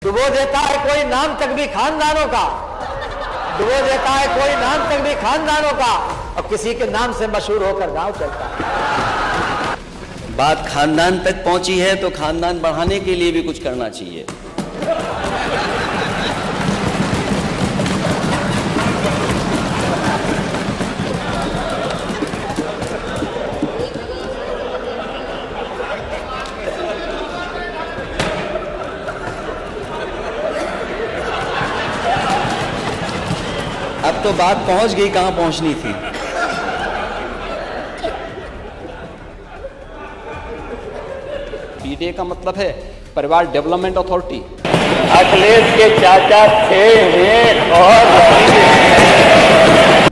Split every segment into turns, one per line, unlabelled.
डुबो देता है कोई नाम तक भी खानदानों का, डुबो देता है कोई नाम तक भी खानदानों का, और किसी के नाम से मशहूर होकर गांव चलता है।
बात खानदान तक पहुंची है तो खानदान बढ़ाने के लिए भी कुछ करना चाहिए। अब तो बात पहुंच गई कहां पहुंचनी थी।
पीडीए का मतलब है परिवार डेवलपमेंट अथॉरिटी।
अखिलेश के चाचा थे हैं और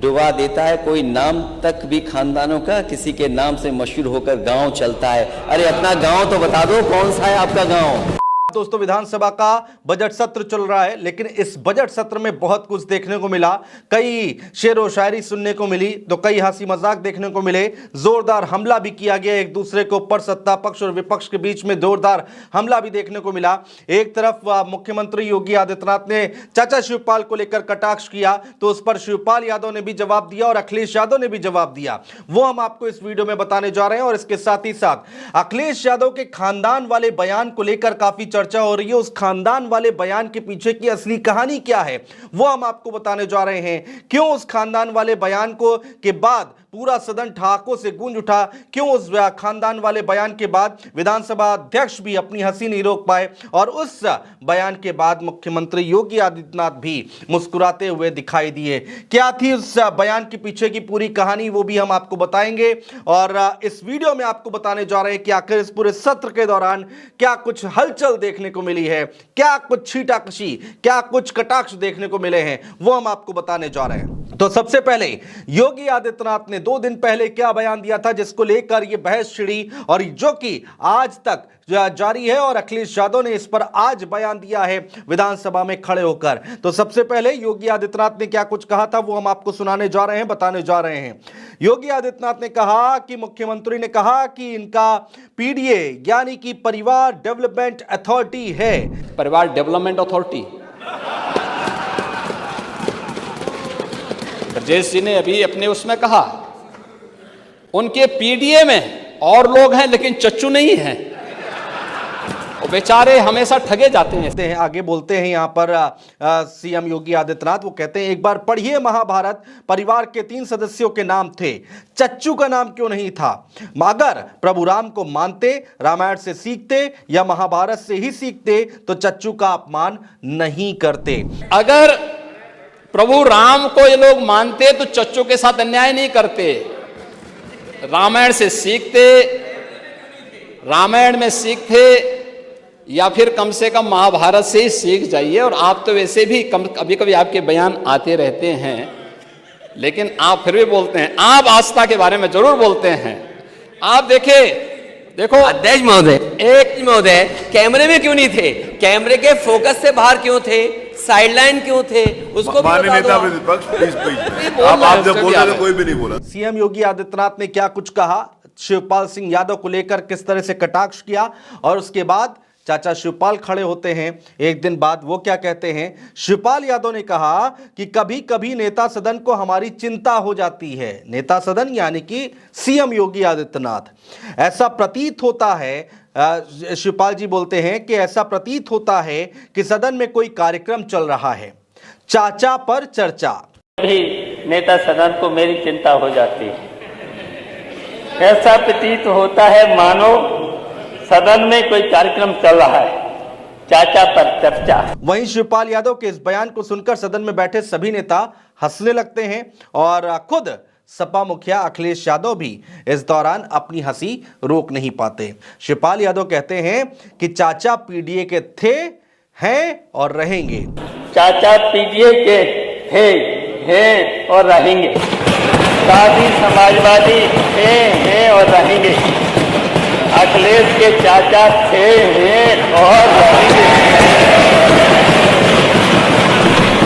डुबा देता है कोई नाम तक भी खानदानों का, किसी के नाम से मशहूर होकर गांव चलता है। अरे अपना गांव तो बता दो, कौन सा है आपका गांव।
दोस्तों, विधानसभा का बजट सत्र चल रहा है, लेकिन इस बजट सत्र में बहुत कुछ देखने को मिला। कई शेर व शायरी सुनने को मिली तो कई हंसी मजाक देखने को मिले। जोरदार हमला भी किया गया एक दूसरे के ऊपर, सत्ता पक्ष और विपक्ष के बीच में जोरदार हमला भी देखने को मिला। एक तरफ मुख्यमंत्री योगी आदित्यनाथ ने चाचा शिवपाल को लेकर कटाक्ष किया तो उस पर शिवपाल यादव ने भी जवाब दिया और अखिलेश यादव ने भी जवाब दिया। वो हम आपको इस वीडियो में बताने जा रहे हैं। और इसके साथ ही साथ अखिलेश यादव के खानदान वाले बयान को लेकर काफी चर्चा हो रही है। उस खानदान वाले बयान के पीछे की असली कहानी क्या है वो हम आपको बताने जा रहे हैं। क्यों उस खानदान वाले बयान को के बाद पूरा सदन ठहाकों से गूंज उठा, क्यों उस खानदान वाले बयान के बाद विधानसभा अध्यक्ष भी अपनी हंसी नहीं रोक पाए और उस बयान के बाद मुख्यमंत्री योगी आदित्यनाथ भी मुस्कुराते हुए दिखाई दिए। क्या थी उस बयान के पीछे की पूरी कहानी वो भी हम आपको बताएंगे। और इस वीडियो में आपको बताने जा रहे हैं कि आखिर इस पूरे सत्र के दौरान क्या कुछ हलचल देखने को मिली है, क्या कुछ छीटाकशी, क्या कुछ कटाक्ष देखने को मिले हैं, वो हम आपको बताने जा रहे हैं। तो सबसे पहले योगी आदित्यनाथ ने 2 दिन पहले क्या बयान दिया था जिसको लेकर यह बहस छिड़ी और जो कि आज तक जारी है, और अखिलेश यादव ने इस पर आज बयान दिया है विधानसभा में खड़े होकर। तो सबसे पहले योगी आदित्यनाथ ने क्या कुछ कहा था वो हम आपको सुनाने जा रहे हैं, बताने जा रहे हैं। योगी आदित्यनाथ ने कहा कि मुख्यमंत्री ने कहा कि इनका पीडीए यानी कि परिवार डेवलपमेंट अथॉरिटी है।
परिवार डेवलपमेंट अथॉरिटी। ब्रजेश जी ने अभी अपने उसमें कहा उनके पीडीए में और लोग हैं लेकिन चच्चू नहीं हैं, वो बेचारे हमेशा ठगे जाते हैं।
आगे बोलते हैं यहाँ पर सीएम योगी आदित्यनाथ, वो कहते हैं एक बार पढ़िए महाभारत, परिवार के 3 सदस्यों के नाम थे, चच्चू का नाम क्यों नहीं था। अगर प्रभु राम को मानते, रामायण से सीखते या महाभारत से ही सीखते तो चच्चू का अपमान नहीं करते।
अगर प्रभु राम को ये लोग मानते तो चच्चू के साथ अन्याय नहीं करते। रामायण से सीखते, रामायण में सीखते या फिर कम से कम महाभारत से ही सीख जाइए। और आप तो वैसे भी कभी कभी आपके बयान आते रहते हैं, लेकिन आप फिर भी बोलते हैं। आप आस्था के बारे में जरूर बोलते हैं। आप देखो
अध्यक्ष महोदय कैमरे में क्यों नहीं थे, कैमरे के फोकस से बाहर क्यों थे, साइडलाइन क्यों थे, उसको
आप जब बोल रहे थे कोई भी नहीं बोला।
सीएम योगी आदित्यनाथ ने क्या कुछ कहा, शिवपाल सिंह यादव को लेकर किस तरह से कटाक्ष किया, और उसके बाद चाचा शिवपाल खड़े होते हैं एक दिन बाद, वो क्या कहते हैं। शिवपाल यादव ने कहा कि कभी कभी नेता सदन को हमारी चिंता हो जाती है। नेता सदन यानी कि सीएम योगी आदित्यनाथ। ऐसा प्रतीत होता है, शिवपाल जी बोलते हैं कि ऐसा प्रतीत होता है कि सदन में कोई कार्यक्रम चल रहा है, चाचा पर चर्चा।
भी नेता सदन को मेरी चिंता हो जाती है। ऐसा प्रतीत होता है मानो सदन में कोई कार्यक्रम चल रहा है, चाचा पर चर्चा।
वहीं शिवपाल यादव के इस बयान को सुनकर सदन में बैठे सभी नेता हंसने लगते हैं और खुद सपा मुखिया अखिलेश यादव भी इस दौरान अपनी हंसी रोक नहीं पाते। शिवपाल यादव कहते हैं कि चाचा पीडीए के थे, हैं और रहेंगे।
चाचा पीडीए के थे, हैं और रहेंगे। साथी समाजवादी हैं और रहेंगे। अखिलेश के चाचा थे, हैं और रहेंगे।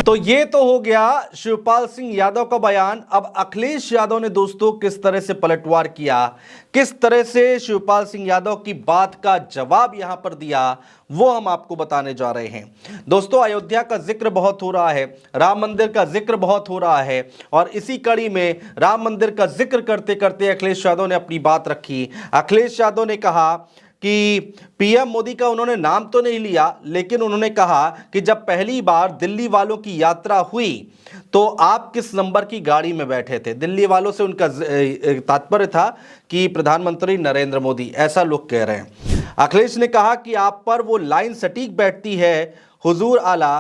तो ये तो हो गया शिवपाल सिंह यादव का बयान। अब अखिलेश यादव ने दोस्तों किस तरह से पलटवार किया, किस तरह से शिवपाल सिंह यादव की बात का जवाब यहां पर दिया, वो हम आपको बताने जा रहे हैं। दोस्तों, अयोध्या का जिक्र बहुत हो रहा है, राम मंदिर का जिक्र बहुत हो रहा है, और इसी कड़ी में राम मंदिर का जिक्र करते करते अखिलेश यादव ने अपनी बात रखी। अखिलेश यादव ने कहा कि पीएम मोदी का उन्होंने नाम तो नहीं लिया, लेकिन उन्होंने कहा कि जब पहली बार दिल्ली वालों की यात्रा हुई तो आप किस नंबर की गाड़ी में बैठे थे। दिल्ली वालों से उनका तात्पर्य था कि प्रधानमंत्री नरेंद्र मोदी, ऐसा लोग कह रहे हैं। अखिलेश ने कहा कि आप पर वो लाइन सटीक बैठती है, हुजूर आला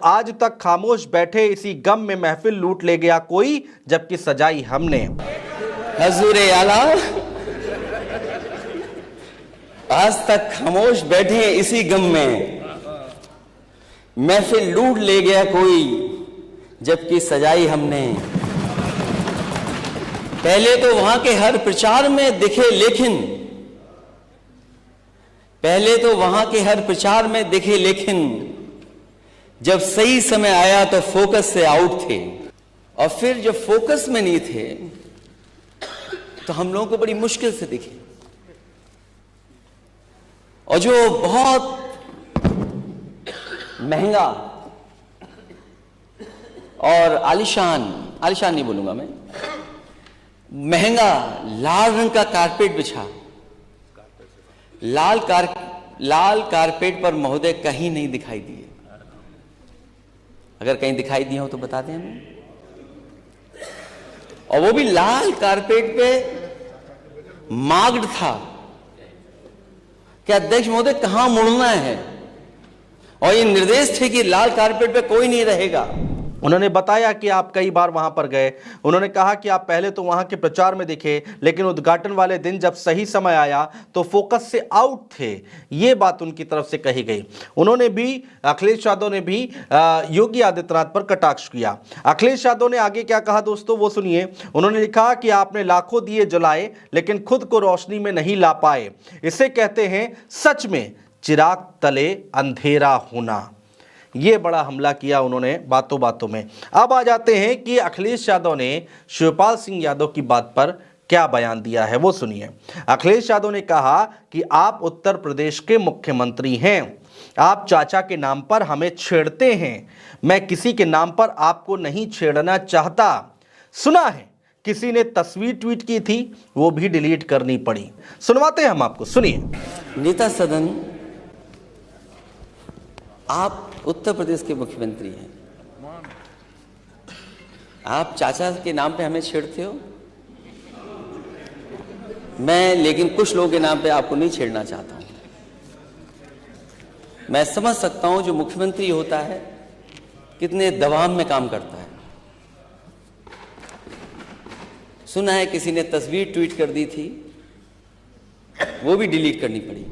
आज तक खामोश बैठे, इसी गम में महफिल लूट ले गया कोई, जबकि सजाई हमने।
हुजूर आला आज तक खामोश बैठे इसी गम में, महफिल लूट ले गया कोई, जबकि सजाई हमने। पहले तो वहां के हर प्रचार में दिखे लेकिन, पहले तो वहां के हर प्रचार में दिखे लेकिन, जब सही समय आया तो फोकस से आउट थे, और फिर जब फोकस में नहीं थे तो हम लोगों को बड़ी मुश्किल से दिखे। और जो बहुत महंगा और आलिशान नहीं बोलूंगा मैं, महंगा लाल रंग का कारपेट बिछा, लाल कारपेट पर महोदय कहीं नहीं दिखाई दिए। अगर कहीं दिखाई दिए हो तो बता दें हमें। और वो भी लाल कारपेट पे मार्क्ड था कि अध्यक्ष महोदय कहां मुड़ना है, और ये निर्देश थे कि लाल कारपेट पे कोई नहीं रहेगा।
उन्होंने बताया कि आप कई बार वहां पर गए। उन्होंने कहा कि आप पहले तो वहां के प्रचार में दिखे, लेकिन उद्घाटन वाले दिन जब सही समय आया तो फोकस से आउट थे। ये बात उनकी तरफ से कही गई। उन्होंने भी, अखिलेश यादव ने भी योगी आदित्यनाथ पर कटाक्ष किया। अखिलेश यादव ने आगे क्या कहा दोस्तों, वो सुनिए। उन्होंने लिखा कि आपने लाखों दिए जलाए लेकिन खुद को रोशनी में नहीं ला पाए, इसे कहते हैं सच में चिराग तले अंधेरा होना। ये बड़ा हमला किया उन्होंने बातों बातों में। अब आ जाते हैं कि अखिलेश यादव ने शिवपाल सिंह यादव की बात पर क्या बयान दिया है, वो सुनिए। अखिलेश यादव ने कहा कि आप उत्तर प्रदेश के मुख्यमंत्री हैं, आप चाचा के नाम पर हमें छेड़ते हैं, मैं किसी के नाम पर आपको नहीं छेड़ना चाहता। सुना है किसी ने तस्वीर ट्वीट की थी, वो भी डिलीट करनी पड़ी। सुनवाते हैं हम आपको, सुनिए।
नेता सदन, आप उत्तर प्रदेश के मुख्यमंत्री हैं, आप चाचा के नाम पे हमें छेड़ते हो। मैं लेकिन कुछ लोगों के नाम पे आपको नहीं छेड़ना चाहता हूं। मैं समझ सकता हूं जो मुख्यमंत्री होता है कितने दबाव में काम करता है। सुना है किसी ने तस्वीर ट्वीट कर दी थी, वो भी डिलीट करनी पड़ी।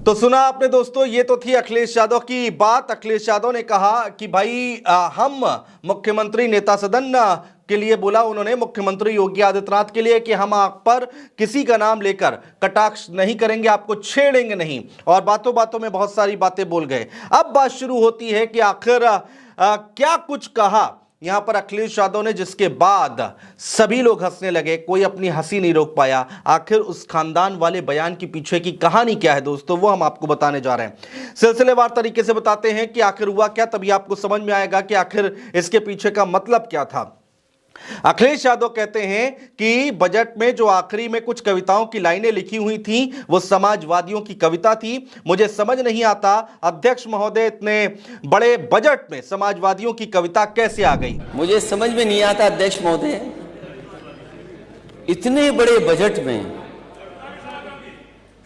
तो सुना आपने दोस्तों, ये तो थी अखिलेश यादव की बात। अखिलेश यादव ने कहा कि भाई हम मुख्यमंत्री, नेता सदन के लिए बोला उन्होंने, मुख्यमंत्री योगी आदित्यनाथ के लिए, कि हम आप पर किसी का नाम लेकर कटाक्ष नहीं करेंगे, आपको छेड़ेंगे नहीं। और बातों बातों में बहुत सारी बातें बोल गए। अब बात शुरू होती है कि आखिर क्या कुछ कहा यहां पर अखिलेश यादव ने, जिसके बाद सभी लोग हंसने लगे, कोई अपनी हंसी नहीं रोक पाया। आखिर उस खानदान वाले बयान के पीछे की कहानी क्या है दोस्तों, वो हम आपको बताने जा रहे हैं। सिलसिलेवार तरीके से बताते हैं कि आखिर हुआ क्या, तभी आपको समझ में आएगा कि आखिर इसके पीछे का मतलब क्या था। अखिलेश यादव कहते हैं कि बजट में जो आखिरी में कुछ कविताओं की लाइनें लिखी हुई थी, वो समाजवादियों की कविता थी। मुझे समझ नहीं आता अध्यक्ष महोदय, इतने बड़े बजट में समाजवादियों की कविता कैसे आ गई।
मुझे समझ में नहीं आता अध्यक्ष महोदय, इतने बड़े बजट में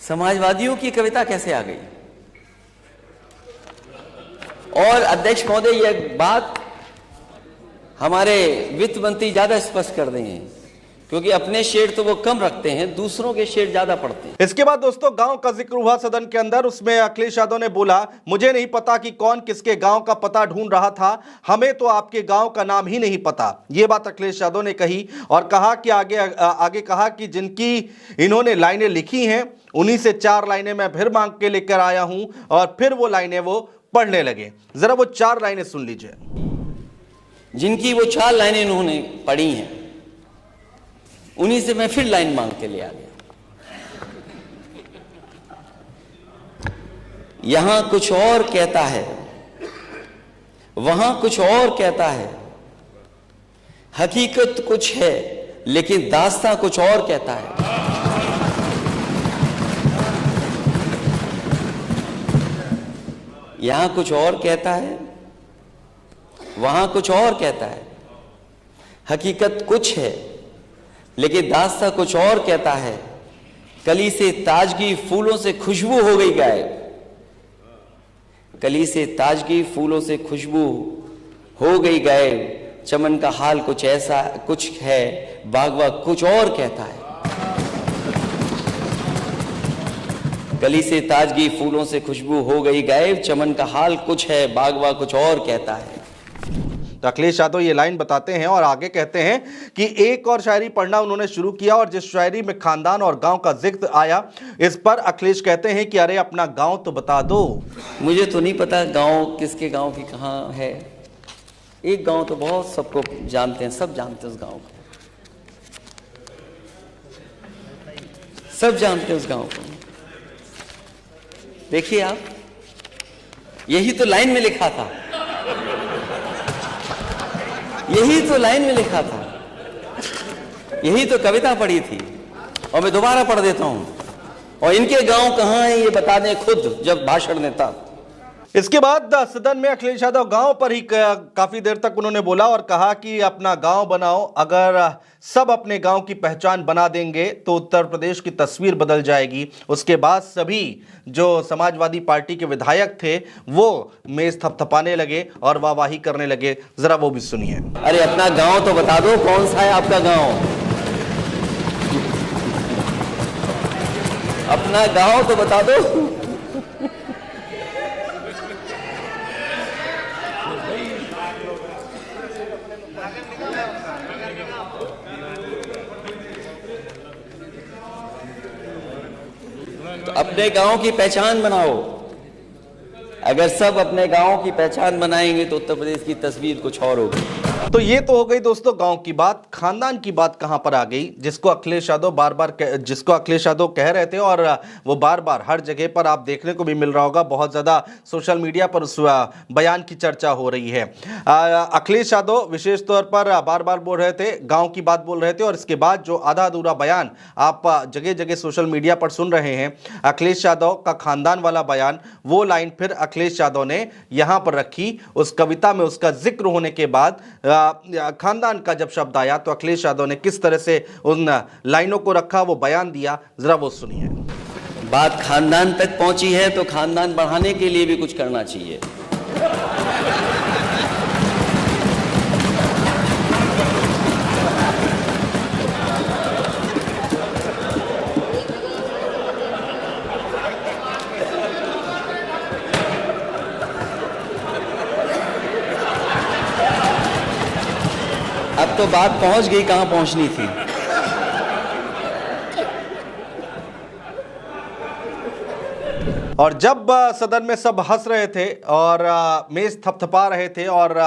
समाजवादियों की कविता कैसे आ गई। और अध्यक्ष महोदय, यह बात हमारे वित्त मंत्री ज्यादा स्पष्ट कर देंगे, क्योंकि अपने शेयर तो वो कम रखते हैं, दूसरों के शेयर ज्यादा पड़ते हैं।
इसके बाद दोस्तों गांव का जिक्र हुआ सदन के अंदर। उसमें अखिलेश यादव ने बोला, मुझे नहीं पता कि कौन किसके गांव का पता ढूंढ रहा था, हमें तो आपके गांव का नाम ही नहीं पता। यह बात अखिलेश यादव ने कही और कहा कि आगे कहा कि जिनकी इन्होंने लाइनें लिखी हैं, उन्हीं से 4 लाइनें मैं फिर मांग के लेकर आया हूं। और फिर वो लाइनें वो पढ़ने लगे। जरा वो 4 लाइनें सुन लीजिए।
जिनकी वो 4 लाइनें इन्होंने पढ़ी हैं, उन्हीं से मैं फिर लाइन मांग के ले आ गया। यहां कुछ और कहता है, वहां कुछ और कहता है, हकीकत कुछ है लेकिन दास्तां कुछ और कहता है। यहां कुछ और कहता है, वहां कुछ और कहता है, हकीकत कुछ है लेकिन दास्तां कुछ और कहता है। कली से ताजगी फूलों से खुशबू हो गई गायब, कली से ताजगी फूलों से खुशबू हो गई गायब। चमन का हाल कुछ ऐसा कुछ है, बागवा कुछ और कहता है। कली से ताजगी फूलों से खुशबू हो गई गायब, चमन का हाल कुछ है, बागवा कुछ और कहता है।
तो अखिलेश यादव ये लाइन बताते हैं और आगे कहते हैं कि एक और शायरी पढ़ना उन्होंने शुरू किया और जिस शायरी में खानदान और गांव का जिक्र आया, इस पर अखिलेश कहते हैं कि अरे अपना गांव तो बता दो।
मुझे तो नहीं पता गांव किसके गांव की कहां है। एक गांव तो बहुत सबको जानते हैं, सब जानते हैं उस गांव को, सब जानते हैं उस गांव को। देखिए आप, यही तो लाइन में लिखा था, यही तो लाइन में लिखा था, यही तो कविता पढ़ी थी। और मैं दोबारा पढ़ देता हूं, और इनके गांव कहां है ये बता दें खुद जब भाषण देता।
इसके बाद सदन में अखिलेश यादव गांव पर ही काफी देर तक उन्होंने बोला और कहा कि अपना गांव बनाओ, अगर सब अपने गांव की पहचान बना देंगे तो उत्तर प्रदेश की तस्वीर बदल जाएगी। उसके बाद सभी जो समाजवादी पार्टी के विधायक थे वो मेज थपथपाने लगे और वाहवाही करने लगे। जरा वो भी सुनिए।
अरे अपना गांव तो बता दो, कौन सा है आपका गांव? अपना गांव तो बता दो। तो अपने गांव की पहचान बनाओ। अगर सब अपने गांव की पहचान बनाएंगे तो उत्तर प्रदेश की तस्वीर कुछ और होगी।
तो ये तो हो गई दोस्तों गांव की बात। खानदान की बात कहां पर आ गई, जिसको अखिलेश यादव जिसको अखिलेश यादव कह रहे थे और वो बार बार हर जगह पर आप देखने को भी मिल रहा होगा। बहुत ज्यादा सोशल मीडिया पर उस बयान की चर्चा हो रही है। अखिलेश यादव विशेष तौर पर बार बार बोल रहे थे, गांव की बात बोल रहे थे, और इसके बाद जो आधा अधूरा बयान आप जगह जगह सोशल मीडिया पर सुन रहे हैं, अखिलेश यादव का खानदान वाला बयान, वो लाइन फिर अखिलेश यादव ने यहां पर रखी। उस कविता में उसका जिक्र होने के बाद खानदान का जब शब्द आया तो अखिलेश यादव ने किस तरह से उन लाइनों को रखा, वो बयान दिया, जरा वो सुनिए।
बात खानदान तक पहुंची है तो खानदान बढ़ाने के लिए भी कुछ करना चाहिए। अब तो बात पहुंच गई कहां पहुंचनी थी।
और जब सदन में सब हंस रहे थे और मेज थपथपा रहे थे और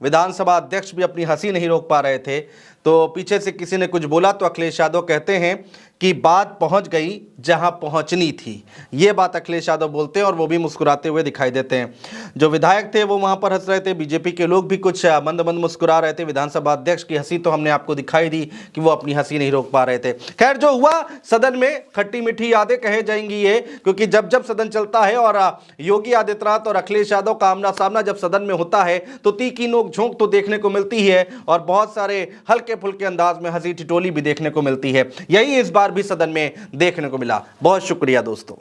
विधानसभा अध्यक्ष भी अपनी हंसी नहीं रोक पा रहे थे, तो पीछे से किसी ने कुछ बोला तो अखिलेश यादव कहते हैं कि बात पहुंच गई जहां पहुंचनी थी। ये बात अखिलेश यादव बोलते हैं और वो भी मुस्कुराते हुए दिखाई देते हैं। जो विधायक थे वो वहां पर हंस रहे थे, बीजेपी के लोग भी कुछ मंद मंद मुस्कुरा रहे थे। विधानसभा अध्यक्ष की हंसी तो हमने आपको दिखाई दी कि वो अपनी हंसी नहीं रोक पा रहे थे। खैर, जो हुआ सदन में खट्टी मीठी यादें कहे जाएंगी ये, क्योंकि जब जब सदन चलता है और योगी आदित्यनाथ और अखिलेश यादव का आमना सामना जब सदन में होता है तो तीखी नोक झोंक तो देखने को मिलती है और बहुत सारे हल्के फुल्के अंदाज में हंसी ठिठोली भी देखने को मिलती है। यही इस बार भी सदन में देखने को मिला। बहुत शुक्रिया दोस्तों।